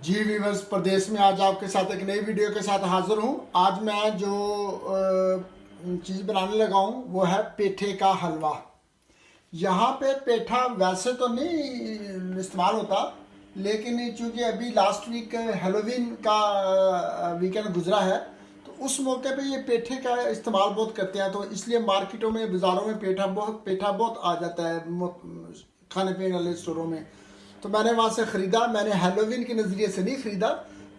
जी viewers, प्रदेश में आज आपके साथ एक नई वीडियो के साथ हाजिर हूँ। आज मैं जो चीज़ बनाने लगा हूँ वो है पेठे का हलवा। यहाँ पे पेठा वैसे तो नहीं इस्तेमाल होता, लेकिन चूंकि अभी लास्ट वीक हेलोवीन का वीकेंड गुजरा है, तो उस मौके पे ये पेठे का इस्तेमाल बहुत करते हैं। तो इसलिए मार्केटों में, बाज़ारों में पेठा बहुत आ जाता है खाने पीने वाले स्टोरों में। तो मैंने वहाँ से ख़रीदा। मैंने हेलोवीन के नज़रिए से नहीं ख़रीदा।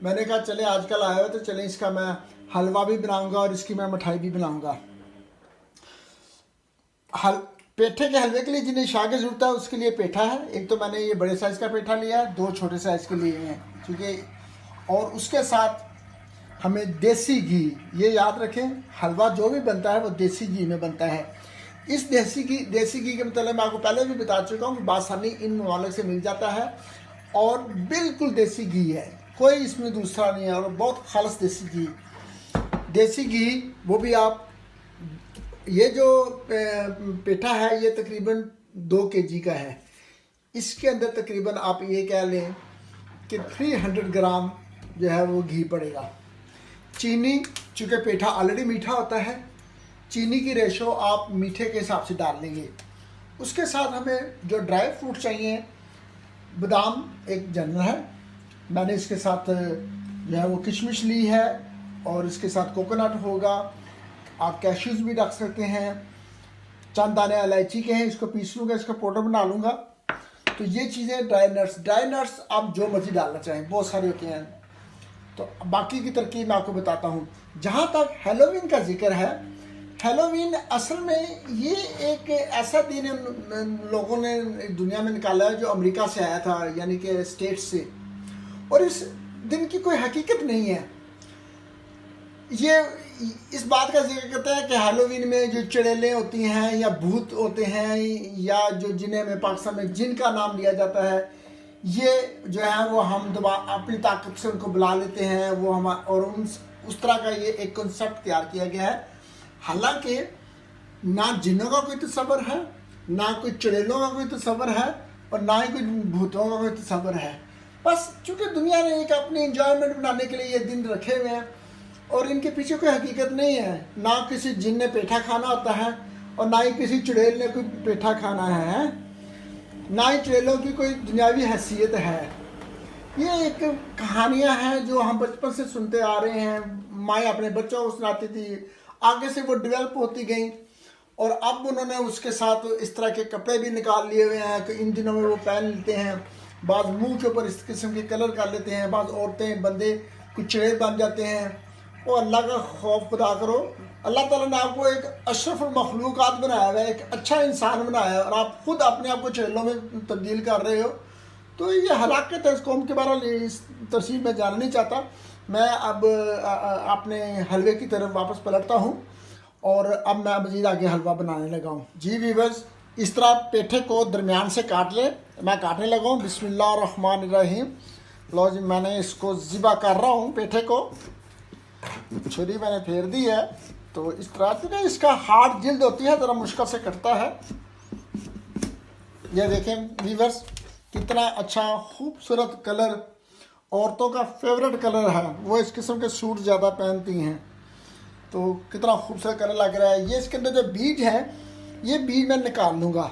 मैंने कहा चले आजकल आया हो तो चले इसका मैं हलवा भी बनाऊंगा और इसकी मैं मिठाई भी बनाऊंगा। पेठे के हलवे के लिए जिन्हें शाह की ज़रूरत है उसके लिए पेठा है। एक तो मैंने ये बड़े साइज़ का पेठा लिया है, दो छोटे साइज़ के लिए हैं क्योंकि, और उसके साथ हमें देसी घी, ये याद रखें हलवा जो भी बनता है वो देसी घी में बनता है। इस देसी घी के मतलब मैं आपको पहले भी बता चुका हूँ कि बासानी इन ममालिक से मिल जाता है और बिल्कुल देसी घी है, कोई इसमें दूसरा नहीं है और बहुत खालिस देसी घी वो भी आप, ये जो पेठा है ये तकरीबन 2 kg का है। इसके अंदर तकरीबन आप ये कह लें कि 300 ग्राम जो है वो घी पड़ेगा। चीनी, चूँकि पेठा ऑलरेडी मीठा होता है, चीनी की रेशो आप मीठे के हिसाब से डाल लेंगे। उसके साथ हमें जो ड्राई फ्रूट चाहिए, बादाम एक जनरल है, मैंने इसके साथ जो है वो किशमिश ली है और इसके साथ कोकोनट होगा। आप कैश्यूज भी रख सकते हैं। चंद दाने इलायची के हैं, इसको पीस लूँगा, इसका पाउडर बना लूँगा। तो ये चीज़ें ड्राई नट्स आप जो मर्जी डालना चाहें, बहुत सारे होते हैं। तो बाकी की तरकीब मैं आपको बताता हूँ। जहाँ तक हेलोवीन का जिक्र है, हेलोवीन असल में ये एक ऐसा दिन लोगों ने दुनिया में निकाला है जो अमेरिका से आया था, यानी कि स्टेट से, और इस दिन की कोई हकीकत नहीं है। ये इस बात का जिक्र करता है कि हेलोवीन में जो चुड़ैलें होती हैं या भूत होते हैं या जो जिन्हें में पाकिस्तान में जिन का नाम लिया जाता है, ये जो है वो हम दोबारा अपनी ताकत से उनको बुला लेते हैं, वो हम और उस तरह का ये एक कॉन्सेप्ट तैयार किया गया है। हालांकि ना जिन्नों का कोई तस्वर है, ना कोई चुड़ैलों का कोई तस्वर है और ना ही कोई भूतों का कोई तस्वर है। बस चूँकि दुनिया ने एक अपनी इंजॉयमेंट बनाने के लिए ये दिन रखे हुए हैं और इनके पीछे कोई हकीकत नहीं है। ना किसी जिन ने पेठा खाना होता है और ना ही किसी चुड़ैल ने कोई पेठा खाना है, ना ही चुड़ैलों की कोई दुनियावी हैसियत है। ये एक कहानियाँ हैं जो हम बचपन से सुनते आ रहे हैं, माएँ अपने बच्चों को सुनाती थी, आगे से वो डेवलप होती गई और अब उन्होंने उसके साथ इस तरह के कपड़े भी निकाल लिए हुए हैं कि इन दिनों में वो पहन लेते हैं। बाज़ मुंह के ऊपर इस किस्म के कलर कर लेते हैं, बाज़ औरतें बंदे कुछ चुड़ैल बन जाते हैं। और अल्लाह का खौफ खुदा करो, अल्लाह ताला ने आपको एक अशरफुल मखलूक़ात बनाया हुआ है, एक अच्छा इंसान बनाया है और आप खुद अपने आप को चुड़ैलों में तब्दील कर रहे हो। तो ये हलाकत है। इस कौम के बारे में इस तरसीब में जानना नहीं चाहता। मैं अब अपने हलवे की तरफ वापस पलटता हूँ और अब मैं मज़ीद आगे हलवा बनाने लगा हूँ। जी वीवर्स, इस तरह पेठे को दरमियान से काट ले। मैं काटने लगा हूँ। बिस्मिल्लाहिर्रहमानिर्रहीम। लो जी, मैंने इसको ज़िबा कर रहा हूँ। पेठे को छुरी मैंने फेर दी है। तो इस तरह से ना, इसका हार्ड जिल्द होती है, ज़रा मुश्किल से कटता है। ये देखें वीवर्स, कितना अच्छा खूबसूरत कलर, औरतों का फेवरेट कलर है। वो इस किस्म के सूट ज़्यादा पहनती हैं, तो कितना खूबसूरत कलर लग रहा है। ये इसके अंदर जो बीज है, ये बीज मैं निकाल लूँगा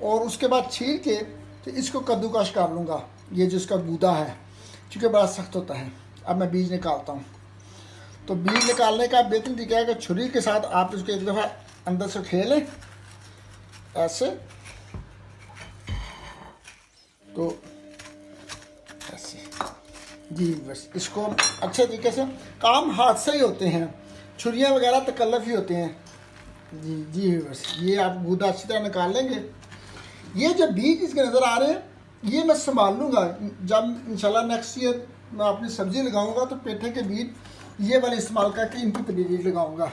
और उसके बाद छील के तो इसको कद्दूकश कर लूँगा। ये जो इसका गूदा है, चूँकि बड़ा सख्त होता है। अब मैं बीज निकालता हूँ। तो बीज निकालने का बेहतरीन तरीका है कि छुरी के साथ आप इसको एक दफ़ा अंदर से खेलें ऐसे, तो ऐसे जी। बस इसको अच्छे तरीके से, काम हाथ से ही होते हैं, छुरियाँ वगैरह तकल्लफ ही होते हैं। जी जी बस ये आप गूदा अच्छी तरह निकाल लेंगे। ये जो बीज इसके नज़र आ रहे हैं, ये मैं संभाल लूँगा। जब इंशाल्लाह नेक्स्ट ईयर मैं अपनी सब्ज़ी लगाऊंगा तो पेठे के बीज ये वाले इस्तेमाल करके इनकी पनीरी लगाऊंगा।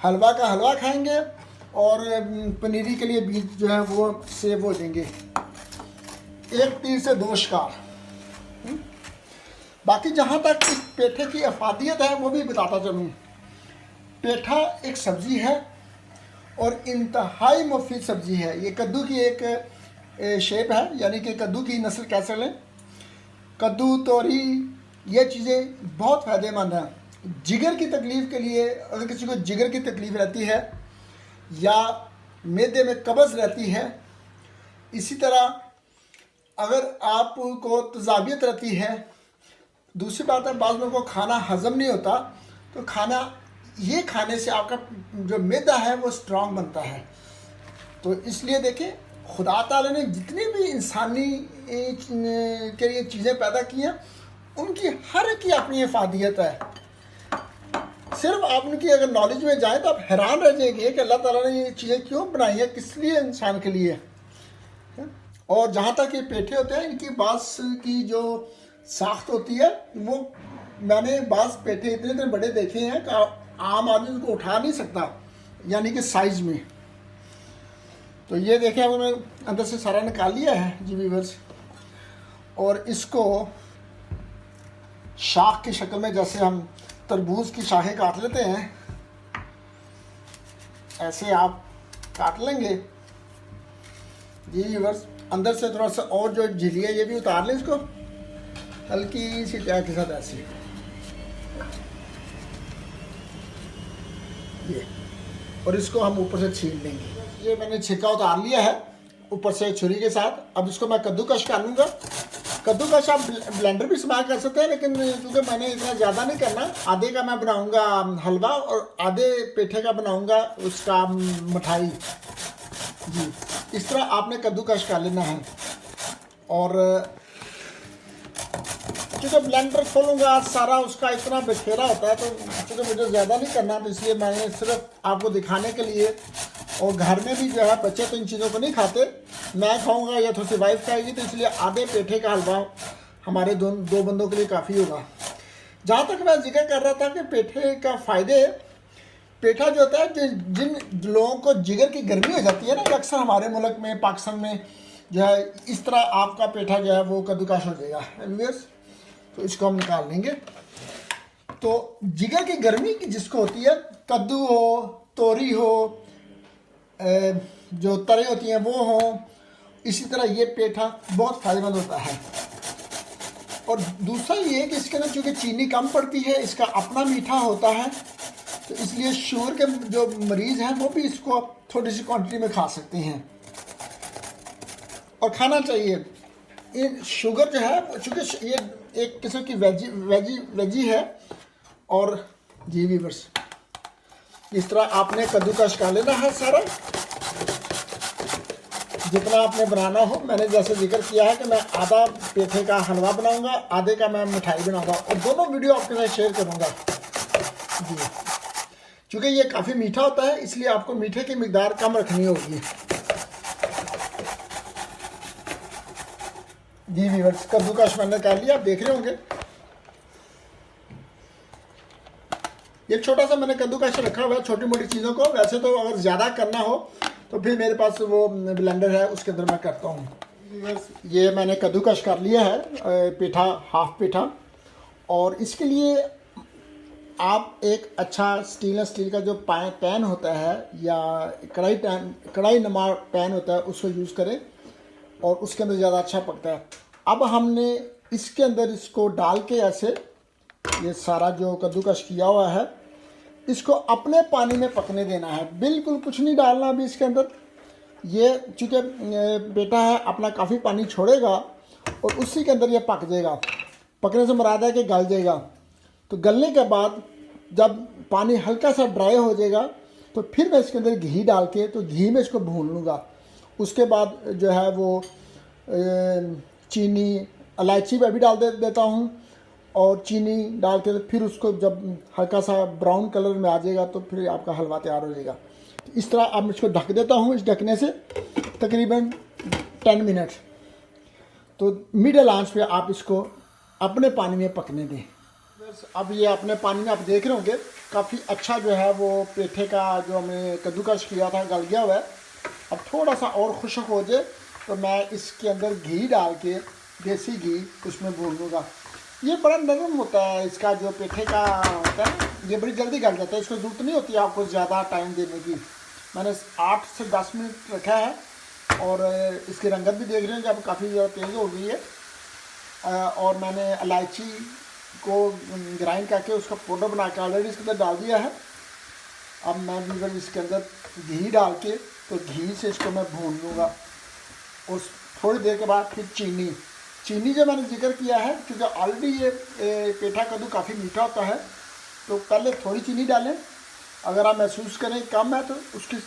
हलवा का हलवा खाएंगे और पनीरी के लिए बीज जो है वो सेव हो जाएंगे। एक तीर से दो शिकार। बाकी जहाँ तक इस पेठे की अफादियत है वो भी बताता चलूँ। पेठा एक सब्ज़ी है और इंतहाई मुफीद सब्ज़ी है। ये कद्दू की एक शेप है, यानी कि कद्दू की नस्ल कह सकते हैं। कद्दू, तोरी, ये चीज़ें बहुत फ़ायदेमंद हैं। जिगर की तकलीफ़ के लिए, अगर किसी को जिगर की तकलीफ़ रहती है या मैदे में कब्ज़ रहती है, इसी तरह अगर आपको तजाबियत रहती है, दूसरी बात है बाज़ लोगों को खाना हज़म नहीं होता, तो ये खाने से आपका जो मैदा है वो स्ट्रांग बनता है। तो इसलिए देखें, खुदा ताला ने जितनी भी इंसानी के लिए चीज़ें पैदा की हैं, उनकी हर एक की अपनी अफादियत है। सिर्फ आप उनकी अगर नॉलेज में जाएं तो आप हैरान रह जाएंगे कि अल्लाह ताला ने ये चीज़ें क्यों बनाई है, किस लिए, इंसान के लिए। और जहाँ तक ये पेठे होते हैं, इनकी बांस की जो साख्त होती है, वो मैंने बांस पेठे इतने इतने बड़े देखे हैं कि आम आदमी उनको उठा नहीं सकता, यानी कि साइज में। तो ये देखें, अब मैंने अंदर से सारा निकाल लिया है जी व्यूअर्स। और इसको शाख की शक्ल में, जैसे हम तरबूज की शाखें काट लेते हैं, ऐसे आप काट लेंगे जी व्यूअर्स। अंदर से थोड़ा सा और जो झिल्ली है ये भी उतार लें, इसको हल्की सी चाय के साथ ऐसे ये, और इसको हम ऊपर से छील लेंगे। ये मैंने छिलका उतार लिया है ऊपर से छुरी के साथ। अब इसको मैं कद्दूकश कर लूँगा। कद्दूकश आप ब्लेंडर भी इस्तेमाल कर सकते हैं, लेकिन क्योंकि मैंने इतना ज़्यादा नहीं करना, आधे का मैं बनाऊँगा हलवा और आधे पेठे का बनाऊँगा उसका मिठाई जी। इस तरह आपने कद्दूकश कर लेना है। और क्योंकि ब्लेंडर खोलूँगा सारा उसका इतना बिखेरा होता है, तो क्योंकि मुझे ज़्यादा नहीं करना, तो इसलिए मैंने सिर्फ आपको दिखाने के लिए। और घर में भी जो है बच्चे तो इन चीज़ों को नहीं खाते, मैं खाऊंगा या थोड़ी सी वाइफ खाएगी, तो इसलिए आधे पेठे का हलवा हमारे दो बंदों के लिए काफ़ी होगा। जहाँ तक मैं जिक्र कर रहा था कि पेठे का फ़ायदे, पेठा जो होता है, जिन लोगों को जिगर की गर्मी हो जाती है ना, अक्सर हमारे मुल्क में, पाकिस्तान में जो है, इस तरह आपका पेठा जो है वो कद्दूकश हो जाएगा व्यूअर्स। तो इसको हम निकाल लेंगे। तो जिगर की गर्मी की जिसको होती है, कद्दू हो, तोरी हो, जो तरे होती हैं वो हो, इसी तरह ये पेठा बहुत फ़ायदेमंद होता है। और दूसरा ये कि इसके अंदर चूँकि चीनी कम पड़ती है, इसका अपना मीठा होता है, तो इसलिए शुगर के जो मरीज़ हैं वो भी इसको थोड़ी सी क्वांटिटी में खा सकते हैं और खाना चाहिए। ये शुगर जो है, चूँकि ये एक किस्म की वेजी है। और जी व्यूअर्स, इस तरह आपने कद्दूकश कर लेना है सारा, जितना आपने बनाना हो। मैंने जैसे जिक्र किया है कि मैं आधा पेठे का हलवा बनाऊंगा, आधे का मैं मिठाई बनाऊंगा, और दोनों वीडियो आपके साथ शेयर करूंगा जी। क्योंकि ये काफ़ी मीठा होता है, इसलिए आपको मीठे की मिकदार कम रखनी होगी जी व्यूअर्स। कद्दूकश मैंने कर लिया, आप देख रहे होंगे। ये छोटा सा मैंने कद्दूकश रखा हुआ है छोटी मोटी चीज़ों को। वैसे तो अगर ज़्यादा करना हो तो फिर मेरे पास वो ब्लेंडर है, उसके अंदर मैं करता हूँ। ये मैंने कद्दूकश कर लिया है पेठा, हाफ पेठा। और इसके लिए आप एक अच्छा स्टेनलेस स्टील का जो पैन होता है या कढ़ाई नुमा पैन होता है, उसको यूज़ करें, और उसके अंदर ज़्यादा अच्छा पकता है। अब हमने इसके अंदर इसको डाल के ऐसे, ये सारा जो कद्दूकश किया हुआ है, इसको अपने पानी में पकने देना है, बिल्कुल कुछ नहीं डालना अभी इसके अंदर। ये चूँकि पेठा है, अपना काफ़ी पानी छोड़ेगा और उसी के अंदर ये पक जाएगा। पकने से मुराद है कि गल जाएगा। तो गलने के बाद जब पानी हल्का सा ड्राई हो जाएगा, तो फिर मैं इसके अंदर घी डाल के, तो घी में इसको भून लूँगा। उसके बाद जो है वो चीनी, इलायची भी डाल देता हूँ, और चीनी डाल के फिर उसको जब हल्का सा ब्राउन कलर में आ जाएगा, तो फिर आपका हलवा तैयार हो जाएगा। तो इस तरह अब इसको ढक देता हूँ, इस ढकने से तकरीबन 10 मिनट। तो मिडल आंच पे आप इसको अपने पानी में पकने दें। अब ये अपने पानी में आप देख रहे होंगे काफ़ी अच्छा जो है वो पेठे का जो हमने कद्दूकश किया था गल गया हुआ है। अब थोड़ा सा और खुश्क हो जाए तो मैं इसके अंदर घी डाल के, देसी घी, उसमें भून लूँगा। ये बड़ा नरम होता है, इसका जो पेठे का होता है ये बड़ी जल्दी गल जाता है। इसको जरूरत नहीं होती है आपको ज़्यादा टाइम देने की। मैंने 8 से 10 मिनट रखा है और इसकी रंगत भी देख रहे हैं कि अब काफ़ी ज़्यादा तेज़ हो गई है। और मैंने इलायची को ग्राइंड करके उसका पाउडर बना के ऑलरेडी इसके अंदर डाल दिया है। अब मैं वीवर इसके अंदर घी डाल के तो घी से इसको मैं भून लूँगा। उस थोड़ी देर के बाद फिर चीनी जो मैंने जिक्र किया है, क्योंकि ऑलरेडी ये पेठा कद्दू काफ़ी मीठा होता है, तो पहले थोड़ी चीनी डालें। अगर आप महसूस करें कम है तो उसकी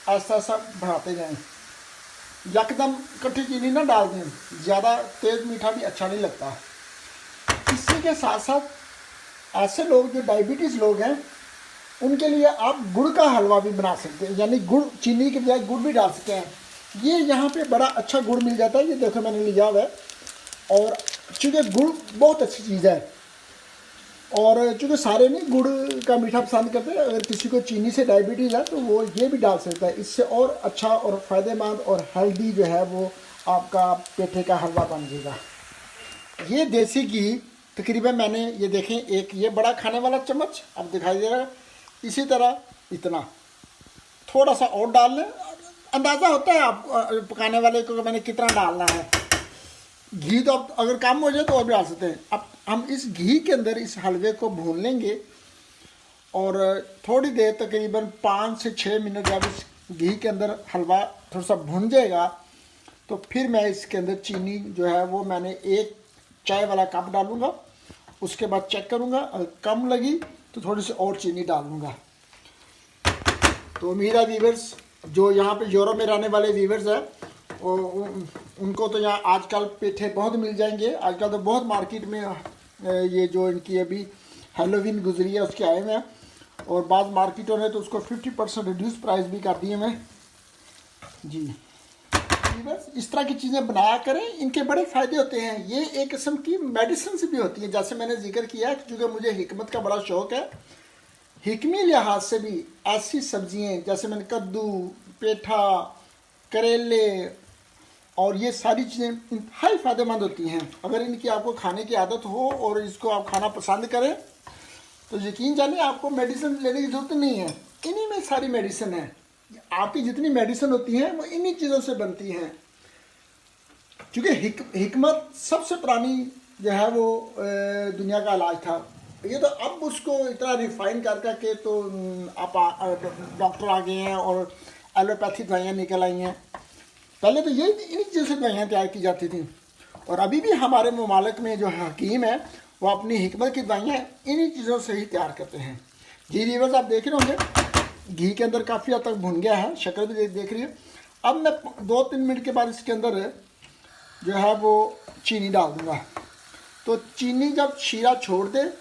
ऐसा ऐसा बढ़ाते जाएं। यकदम इकट्ठी चीनी ना डाल दें, ज़्यादा तेज़ मीठा भी अच्छा नहीं लगता। इसी के साथ साथ ऐसे लोग जो डायबिटीज़ लोग हैं उनके लिए आप गुड़ का हलवा भी बना सकते हैं, यानी गुड़, चीनी के बजाय गुड़ भी डाल सकते हैं। ये यहाँ पे बड़ा अच्छा गुड़ मिल जाता है, ये देखो मैंने लिया हुआ है। और चूँकि गुड़ बहुत अच्छी चीज़ है, और चूँकि सारे नहीं गुड़ का मीठा पसंद करते हैं, अगर किसी को चीनी से डायबिटीज़ है तो वो ये भी डाल सकता है। इससे और अच्छा और फ़ायदेमंद और हेल्दी जो है वो आपका पेठे का हलवा बन जाएगा। ये देसी घी तकरीबन मैंने, ये देखें, एक ये बड़ा खाने वाला चम्मच अब दिखाई दे रहा है, इसी तरह इतना थोड़ा सा और डाल लें। अंदाज़ा होता है आप पकाने वाले को कि मैंने कितना डालना है। घी तो अब अगर कम हो जाए तो और भी डाल सकते हैं। अब हम इस घी के अंदर इस हलवे को भून लेंगे और थोड़ी देर तकरीबन 5 से 6 मिनट जब इस घी के अंदर हलवा थोड़ा सा भुन जाएगा तो फिर मैं इसके अंदर चीनी जो है वो मैंने 1 चाय वाला कप डालूँगा। उसके बाद चेक करूँगा, अगर कम लगी तो थोड़ी सी और चीनी डाल लूँगा। तो मेरा व्यूअर्स जो यहाँ पे यूरोप में रहने वाले व्यूअर्स हैं उनको तो यहाँ आजकल पेठे बहुत मिल जाएंगे। आजकल तो बहुत मार्केट में ये जो इनकी अभी हेलोवीन गुजरी है उसके आए हुए हैं, और बाद मार्केटों ने तो उसको 50% रिड्यूस प्राइस भी कर दिए हैं जी। बस इस तरह की चीज़ें बनाया करें, इनके बड़े फ़ायदे होते हैं। ये एक किस्म की मेडिसिन भी होती है। जैसे मैंने जिक्र किया है क्योंकि मुझे हिकमत का बड़ा शौक़ है, हिकमी लिहाज से भी ऐसी सब्जियाँ जैसे मैंने कद्दू, पेठा, करेले और ये सारी चीज़ें इंतहाई फ़ायदेमंद होती हैं। अगर इनकी आपको खाने की आदत हो और इसको आप खाना पसंद करें तो यकीन जानिए आपको मेडिसिन लेने की ज़रूरत नहीं है। इन्हीं में सारी मेडिसिन है। आपकी जितनी मेडिसिन होती हैं वो इन्हीं चीज़ों से बनती हैं। क्योंकि हिकमत सबसे पुरानी जो है वो दुनिया का इलाज था। ये तो अब उसको इतना रिफाइन कर करके तो आप डॉक्टर आ गए हैं और एलोपैथी दवाइयाँ निकल आई हैं। पहले तो ये इन्हीं चीज़ों से दवाइयाँ तैयार की जाती थी, और अभी भी हमारे ममालिक में जो हकीम है वो अपनी हिकमत की दवाइयाँ इन्हीं चीज़ों से ही तैयार करते हैं जी। व्यूअर्स आप देख रहे होंगे घी के अंदर काफ़ी हद तक भुन गया है, शक्ल भी देख रही है। अब मैं 2-3 मिनट के बाद इसके अंदर जो है वो चीनी डाल दूँगा। तो चीनी जब शीरा छोड़ दे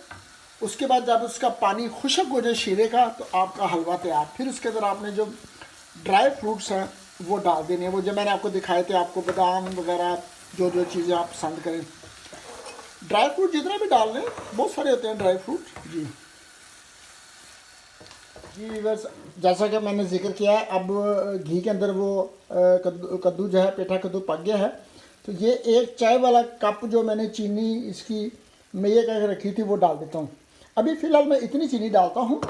उसके बाद जब उसका पानी खुश्क हो जाए शीरे का तो आपका हलवा तैयार। फिर उसके अंदर आपने जो ड्राई फ्रूट्स हैं वो डाल देने हैं, वो जो मैंने आपको दिखाए थे, आपको बादाम वगैरह जो जो चीज़ें आप पसंद करें। ड्राई फ्रूट जितना भी डाल लें, बहुत सारे होते हैं ड्राई फ्रूट जी। जी बस जैसा कि मैंने जिक्र किया है, अब घी के अंदर वो कद्दू जो है, पेठा कद्दू पक गया है। तो ये 1 चाय वाला कप जो मैंने चीनी इसकी मेये करके रखी थी वो डाल देता हूँ। अभी फ़िलहाल मैं इतनी चीनी डालता हूँ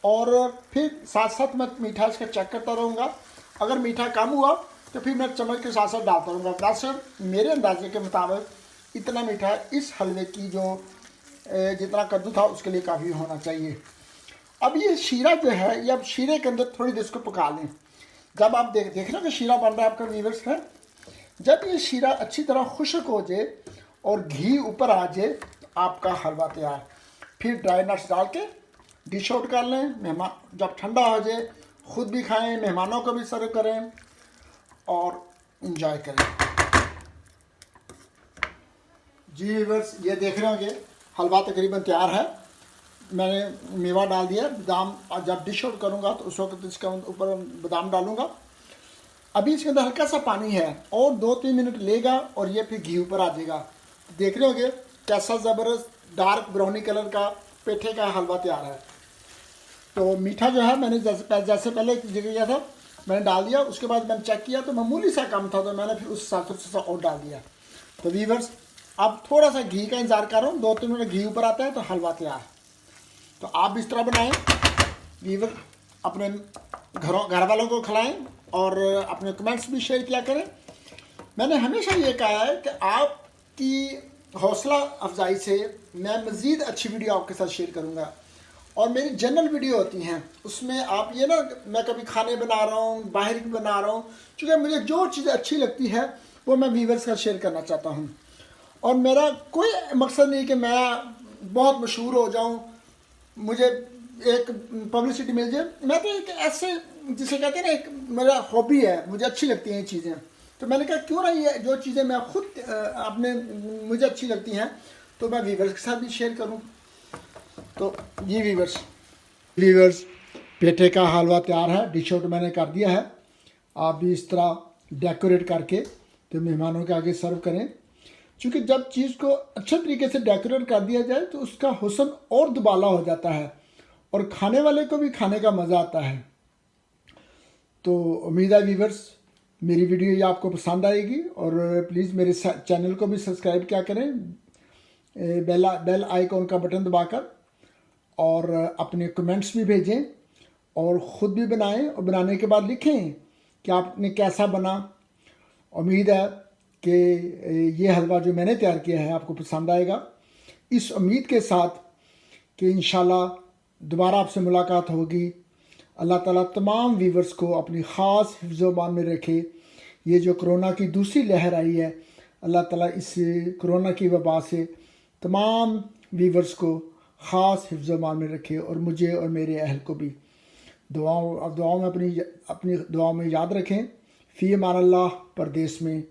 और फिर साथ साथ मैं मीठा इसका चेक करता रहूँगा। अगर मीठा कम हुआ तो फिर मैं चम्मच के साथ साथ डालता रहूँगा। वैसे मेरे अंदाजे के मुताबिक इतना मीठा इस हलवे की जो जितना कद्दू था उसके लिए काफ़ी होना चाहिए। अब ये शीरा जो है, ये अब शीरे के अंदर थोड़ी देर इसको पका लें। जब आप देख रहे हो कि शीरा बन रहा है आपका व्यूअर्स है, जब ये शीरा अच्छी तरह खुश्क हो जाए और घी ऊपर आ जाए तो आपका हलवा तैयार। फिर ड्राई नट्स डाल के डिश आउट कर लें। मेहमान जब ठंडा हो जाए ख़ुद भी खाएं, मेहमानों को भी सर्व करें और इंजॉय करें जी। व्यूअर्स ये देख रहे होंगे हलवा तकरीबन तैयार है। मैंने मेवा डाल दिया, बादाम जब डिश आउट करूँगा तो उस वक्त इसके ऊपर बादाम डालूँगा। अभी इसके अंदर हल्का सा पानी है और 2-3 मिनट लेगा और ये फिर घी ऊपर आ जाएगा। देख रहे होंगे कैसा ज़बरदस्त डार्क ब्राउनी कलर का पेठे का हलवा तैयार है। तो मीठा जो है मैंने जैसे पहले जिक्र किया था मैंने डाल दिया। उसके बाद मैंने चेक किया तो मामूली सा कम था तो मैंने फिर उस साथ सा और डाल दिया। तो व्यूअर्स अब थोड़ा सा घी का इंतज़ार कर रहा हूँ, 2-3 मिनट घी ऊपर आता है तो हलवा तैयार। तो आप भी इस तरह बनाएं व्यूअर, अपने घर वालों को खिलाएं और अपने कमेंट्स भी शेयर किया करें। मैंने हमेशा ये कहा है कि आपकी हौसला अफजाई से मैं मज़ीद अच्छी वीडियो आपके साथ शेयर करूँगा। और मेरी जनरल वीडियो होती हैं, उसमें आप ये ना, मैं कभी खाने बना रहा हूँ, बाहर की बना रहा हूँ, क्योंकि मुझे जो चीज़ें अच्छी लगती है वो मैं व्यूवर्स का शेयर करना चाहता हूँ। और मेरा कोई मकसद नहीं कि मैं बहुत मशहूर हो जाऊँ, मुझे एक पब्लिसिटी मिल जाए। मैं तो एक ऐसे, जिसे कहते हैं ना, एक मेरा हॉबी है, मुझे अच्छी लगती हैं ये चीज़ें। तो मैंने कहा क्यों ना ये जो चीज़ें मैं खुद अपने मुझे अच्छी लगती हैं तो मैं व्यूवर्स के साथ भी शेयर करूं। तो ये व्यूवर्स पेठे का हलवा तैयार है, डिश आउट मैंने कर दिया है। आप भी इस तरह डेकोरेट करके तो मेहमानों के आगे सर्व करें, क्योंकि जब चीज़ को अच्छे तरीके से डेकोरेट कर दिया जाए तो उसका हुस्न और दुबाला हो जाता है और खाने वाले को भी खाने का मज़ा आता है। तो उम्मीद है व्यूवर्स मेरी वीडियो ये आपको पसंद आएगी, और प्लीज़ मेरे चैनल को भी सब्सक्राइब क्या करें, बेल आइकॉन का बटन दबाकर, और अपने कमेंट्स भी भेजें और ख़ुद भी बनाएं, और बनाने के बाद लिखें कि आपने कैसा बना। उम्मीद है कि ये हलवा जो मैंने तैयार किया है आपको पसंद आएगा। इस उम्मीद के साथ कि इंशाल्लाह दोबारा आपसे मुलाकात होगी। अल्लाह ताला तमाम व्यूवर्स को अपनी ख़ास हिफ्ज़-ओ-मान में रखे। ये जो कोरोना की दूसरी लहर आई है, अल्लाह ताला इस कोरोना की वबा से तमाम व्यूवर्स को ख़ास हिफ्ज़-ओ-मान में रखे, और मुझे और मेरे अहल को भी दुआओं में अपनी दुआओं में याद रखें। फ़ी अमान अल्लाह। परदेस में